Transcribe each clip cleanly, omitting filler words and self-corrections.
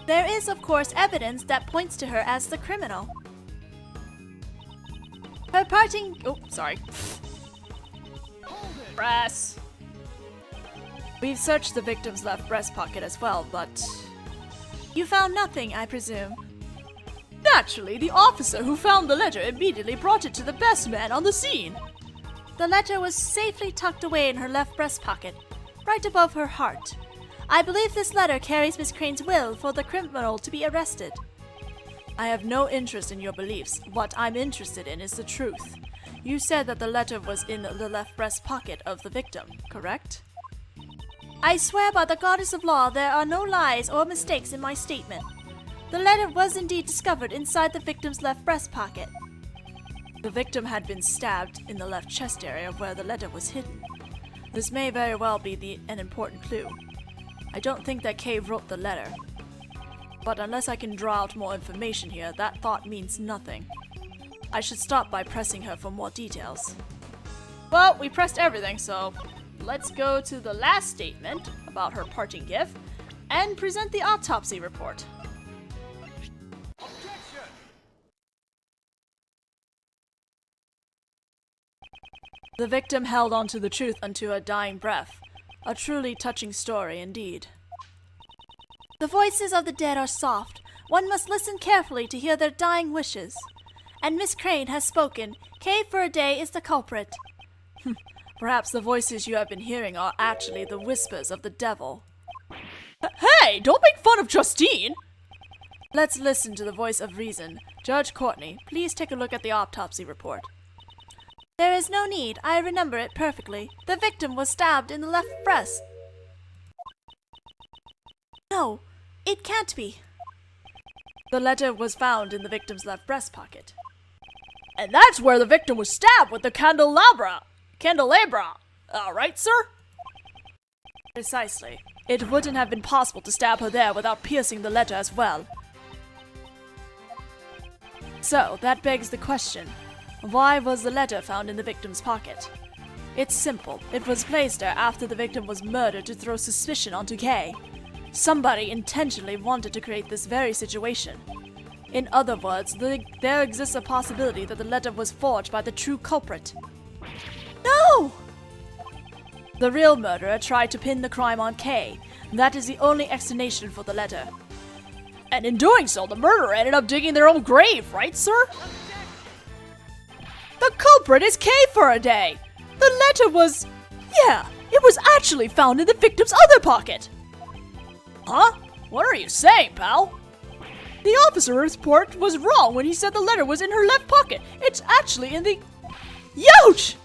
There is, of course, evidence that points to her as the criminal. Her parting... Oh, sorry. Press. We've searched the victim's left breast pocket as well, but... You found nothing, I presume. Naturally, the officer who found the letter immediately brought it to the best man on the scene. The letter was safely tucked away in her left breast pocket, right above her heart. I believe this letter carries Miss Crane's will for the criminal to be arrested. I have no interest in your beliefs. What I'm interested in is the truth. You said that the letter was in the left breast pocket of the victim, correct? I swear by the goddess of law there are no lies or mistakes in my statement. The letter was indeed discovered inside the victim's left breast pocket. The victim had been stabbed in the left chest area where the letter was hidden. This may very well be an important clue. I don't think that Kay wrote the letter. But unless I can draw out more information here, that thought means nothing. I should stop by pressing her for more details. Well, we pressed everything, so let's go to the last statement about her parting gift and present the autopsy report. The victim held on to the truth unto her dying breath. A truly touching story indeed. The voices of the dead are soft. One must listen carefully to hear their dying wishes. And Miss Crane has spoken. Kay for a day is the culprit. Perhaps the voices you have been hearing are actually the whispers of the devil. Hey, don't make fun of Justine! Let's listen to the voice of reason. Judge Courtney, please take a look at the autopsy report. There is no need. I remember it perfectly. The victim was stabbed in the left breast. No, it can't be. The letter was found in the victim's left breast pocket. And that's where the victim was stabbed with the candelabra. Right, sir? Precisely. It wouldn't have been possible to stab her there without piercing the letter as well. So, that begs the question. Why was the letter found in the victim's pocket? It's simple. It was placed there after the victim was murdered to throw suspicion onto Kay. Somebody intentionally wanted to create this very situation. In other words, there exists a possibility that the letter was forged by the true culprit. No! The real murderer tried to pin the crime on Kay. That is the only explanation for the letter. And in doing so, the murderer ended up digging their own grave, right, sir? The culprit is Kay for a day! The letter was... Yeah, it was actually found in the victim's other pocket! Huh? What are you saying, pal? The officer's report was wrong when he said the letter was in her left pocket. It's actually in the... Youch!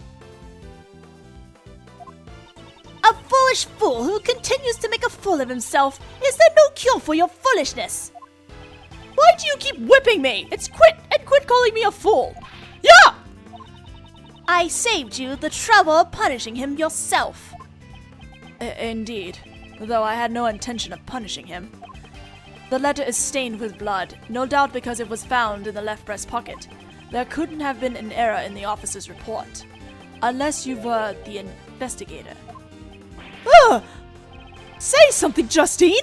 A foolish fool who continues to make a fool of himself. Is there no cure for your foolishness? Why do you keep whipping me? Quit calling me a fool. Yeah! I saved you the trouble of punishing him yourself. Indeed, though I had no intention of punishing him. The letter is stained with blood, no doubt because it was found in the left breast pocket. There couldn't have been an error in the officer's report, unless you were the investigator. Ugh! Say something, Justine!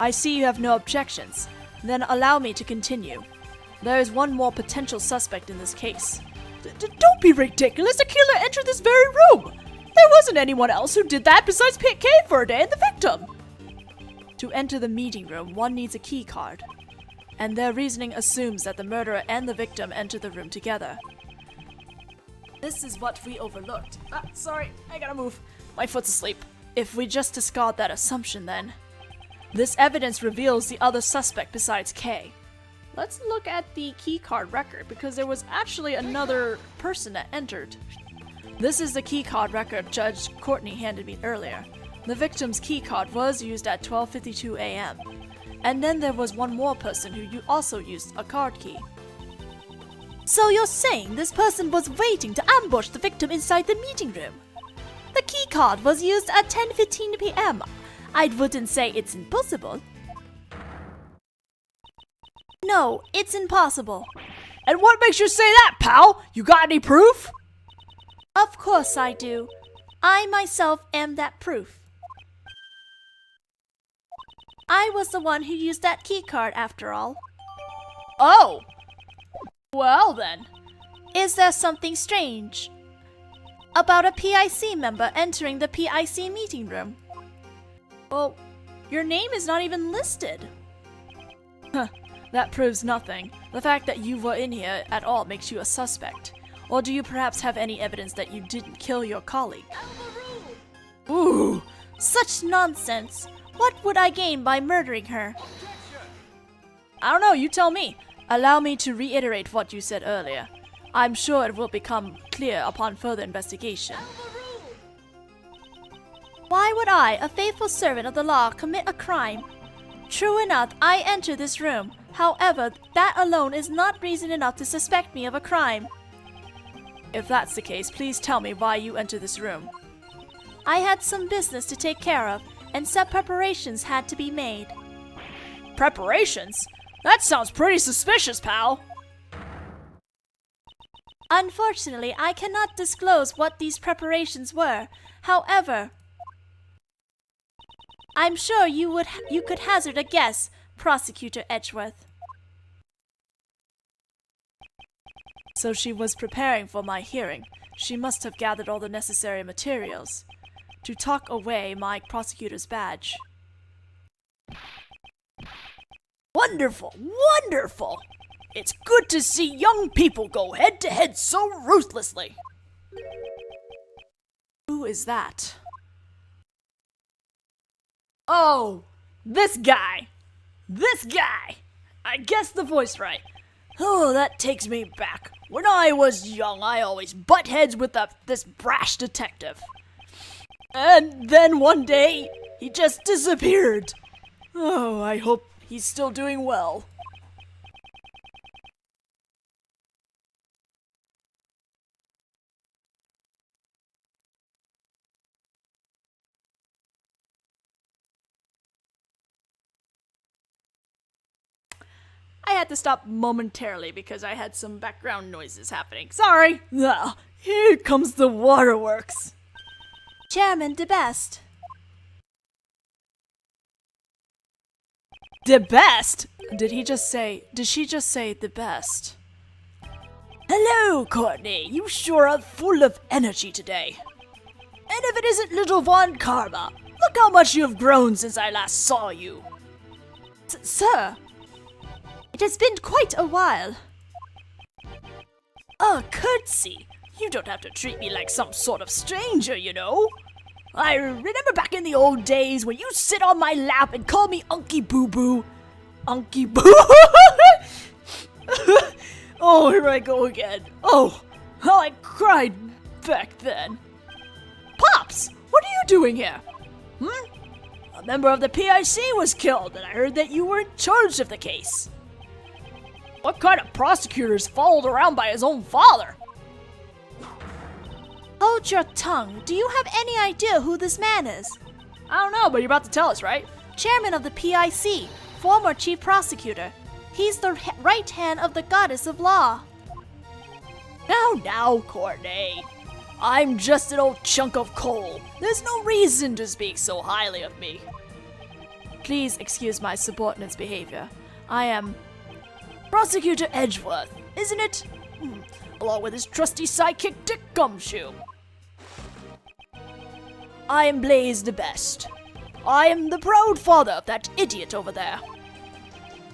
I see you have no objections. Then allow me to continue. There is one more potential suspect in this case. Don't be ridiculous! The killer entered this very room! There wasn't anyone else who did that besides P.I.C for a day and the victim! To enter the meeting room, one needs a key card. And their reasoning assumes that the murderer and the victim entered the room together. This is what we overlooked. Sorry, I gotta move. My foot's asleep. If we just discard that assumption then. This evidence reveals the other suspect besides Kay. Let's look at the keycard record because there was actually another person that entered. This is the keycard record Judge Courtney handed me earlier. The victim's keycard was used at 12:52 a.m. And then there was one more person who also used a card key. So you're saying this person was waiting to ambush the victim inside the meeting room? The keycard was used at 10:15 p.m. I wouldn't say it's impossible. No, it's impossible. And what makes you say that, pal? You got any proof? Of course I do. I myself am that proof. I was the one who used that keycard after all. Oh! Well then. Is there something strange about a P.I.C. member entering the P.I.C. meeting room? Well, your name is not even listed. That proves nothing. The fact that you were in here at all makes you a suspect. Or do you perhaps have any evidence that you didn't kill your colleague? Ooh, such nonsense. What would I gain by murdering her? I don't know, you tell me. Allow me to reiterate what you said earlier. I'm sure it will become clear upon further investigation. Why would I, a faithful servant of the law, commit a crime? True enough, I entered this room. However, that alone is not reason enough to suspect me of a crime. If that's the case, please tell me why you entered this room. I had some business to take care of, and some preparations had to be made. Preparations? That sounds pretty suspicious, pal. Unfortunately, I cannot disclose what these preparations were. However, I'm sure you could hazard a guess, Prosecutor Edgeworth. So she was preparing for my hearing. She must have gathered all the necessary materials to tuck away my prosecutor's badge. Wonderful, wonderful! It's good to see young people go head-to-head so ruthlessly. Who is that? Oh, this guy! This guy! I guessed the voice right. Oh, that takes me back. When I was young, I always butt heads with this brash detective. And then one day, he just disappeared. Oh, I hope he's still doing well. I had to stop momentarily because I had some background noises happening. Sorry! Ah, here comes the waterworks. Chairman, the best. The best? Did she just say the best? Hello, Courtney. You sure are full of energy today. And if it isn't little Von Karma, look how much you have grown since I last saw you. Sir, it has been quite a while. A curtsy? You don't have to treat me like some sort of stranger, you know. I remember back in the old days when you sit on my lap and call me Unky Boo Boo. Unky Boo. Oh, here I go again. Oh, how I cried back then. Pops, what are you doing here? A member of the P.I.C. was killed, and I heard that you were in charge of the case. What kind of prosecutor is followed around by his own father? Hold your tongue. Do you have any idea who this man is? I don't know, but you're about to tell us, right? Chairman of the P.I.C., former chief prosecutor. He's the right hand of the goddess of law. Now, Courtney. I'm just an old chunk of coal. There's no reason to speak so highly of me. Please excuse my subordinate's behavior. I am Prosecutor Edgeworth, isn't it? Along with his trusty sidekick Dick Gumshoe. I am Blaze the Best. I am the proud father of that idiot over there.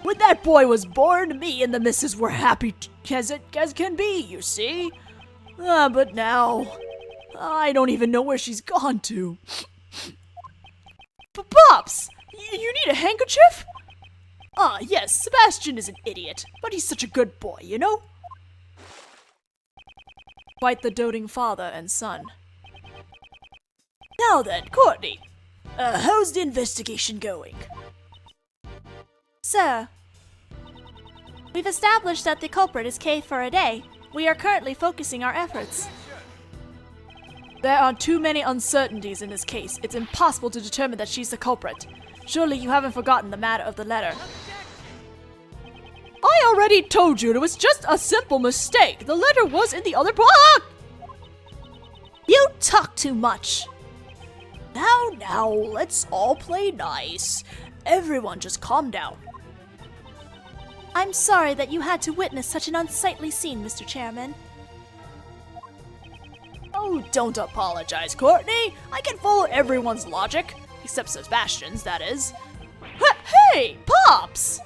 When that boy was born, me and the missus were happy as can be, you see. But now, I don't even know where she's gone to. Pops, you need a handkerchief? Yes, Sebastian is an idiot, but he's such a good boy, you know? Quite the doting father and son. Now then, Courtney, how's the investigation going? Sir, we've established that the culprit is K for a day. We are currently focusing our efforts. There are too many uncertainties in this case. It's impossible to determine that she's the culprit. Surely you haven't forgotten the matter of the letter. I already told you it was just a simple mistake. The letter was in the other box. You talk too much. Now, let's all play nice. Everyone just calm down. I'm sorry that you had to witness such an unsightly scene, Mr. Chairman. Oh, don't apologize, Courtney. I can follow everyone's logic. Except Sebastian's, that is. Hey, Pops!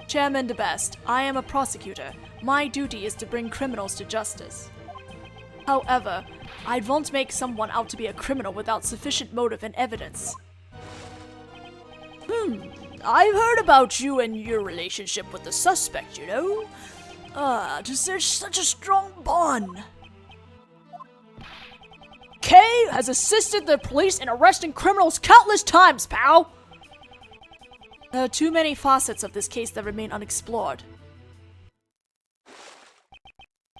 Chairman DeBest, I am a prosecutor. My duty is to bring criminals to justice. However, I won't make someone out to be a criminal without sufficient motive and evidence. I've heard about you and your relationship with the suspect, you know? Just there's such a strong bond. Kay has assisted the police in arresting criminals countless times, pal! There are too many facets of this case that remain unexplored.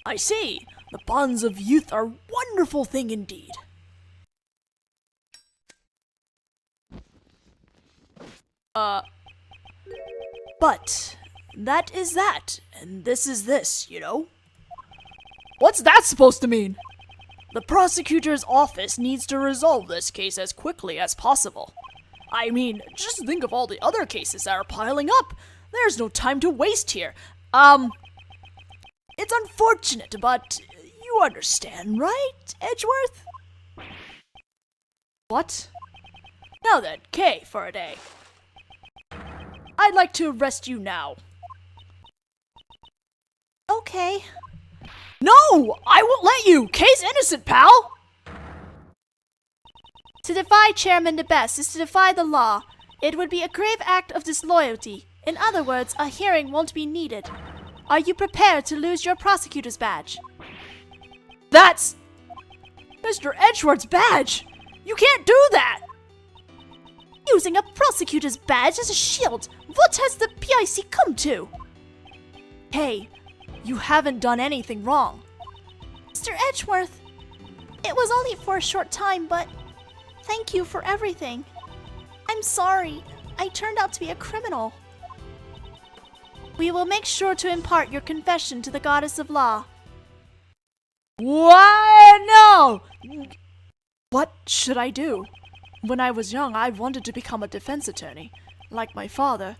I see. The bonds of youth are a wonderful thing indeed. But that is that, and this is this, you know? What's that supposed to mean? The prosecutor's office needs to resolve this case as quickly as possible. I mean, just think of all the other cases that are piling up. There's no time to waste here. It's unfortunate, but you understand, right, Edgeworth? What? Now then, Kay for a day. I'd like to arrest you now. Okay. No! I won't let you! Kay's innocent, pal! To defy Chairman DeBest is to defy the law. It would be a grave act of disloyalty. In other words, a hearing won't be needed. Are you prepared to lose your prosecutor's badge? That's Mr. Edgeworth's badge! You can't do that! Using a prosecutor's badge as a shield, what has the P.I.C. come to? Hey, you haven't done anything wrong. Mr. Edgeworth, it was only for a short time, but thank you for everything. I'm sorry, I turned out to be a criminal. We will make sure to impart your confession to the Goddess of Law. What? No! What should I do? When I was young, I wanted to become a defense attorney, like my father.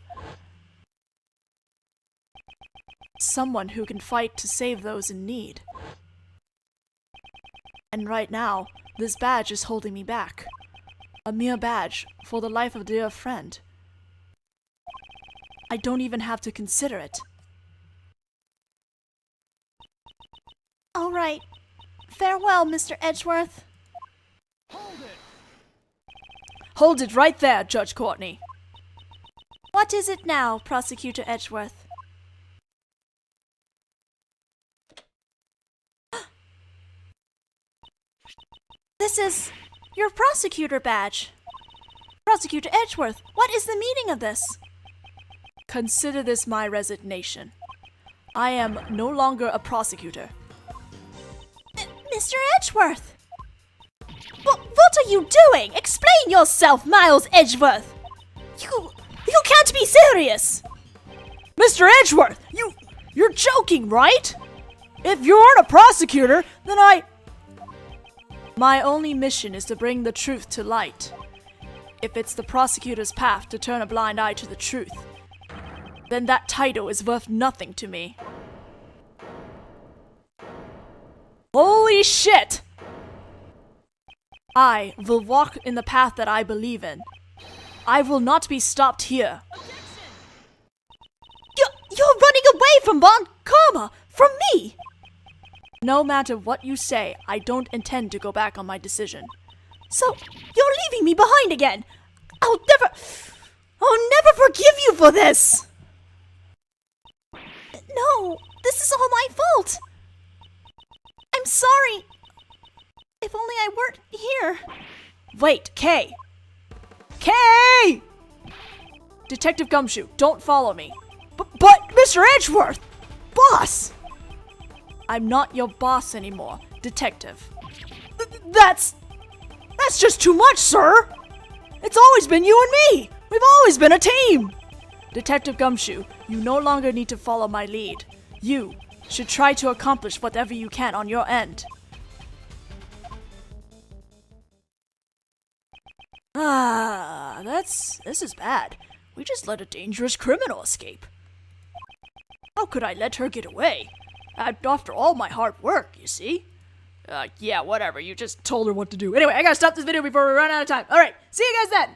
Someone who can fight to save those in need. And right now, this badge is holding me back. A mere badge for the life of a dear friend. I don't even have to consider it. All right. Farewell, Mr. Edgeworth. Hold it right there, Judge Courtney. What is it now, Prosecutor Edgeworth? This is your prosecutor badge. Prosecutor Edgeworth, what is the meaning of this? Consider this my resignation. I am no longer a prosecutor. Mr. Edgeworth! What are you doing? Explain yourself, Miles Edgeworth! You can't be serious! Mr. Edgeworth, you're joking, right? If you aren't a prosecutor, then My only mission is to bring the truth to light. If it's the prosecutor's path to turn a blind eye to the truth, then that title is worth nothing to me. Holy shit! I will walk in the path that I believe in. I will not be stopped here. You're running away from Bon Karma! From me! No matter what you say, I don't intend to go back on my decision. So, you're leaving me behind again! I'll never forgive you for this! No, this is all my fault! I'm sorry! If only I weren't here. Wait, Kay! Kay! Detective Gumshoe, don't follow me. But, Mr. Edgeworth! Boss! I'm not your boss anymore, Detective. That's just too much, sir! It's always been you and me! We've always been a team! Detective Gumshoe, you no longer need to follow my lead. You should try to accomplish whatever you can on your end. That's This is bad. We just let a dangerous criminal escape. How could I let her get away? After all my hard work, you see? Yeah, whatever. You just told her what to do. Anyway, I gotta stop this video before we run out of time. Alright, see you guys then!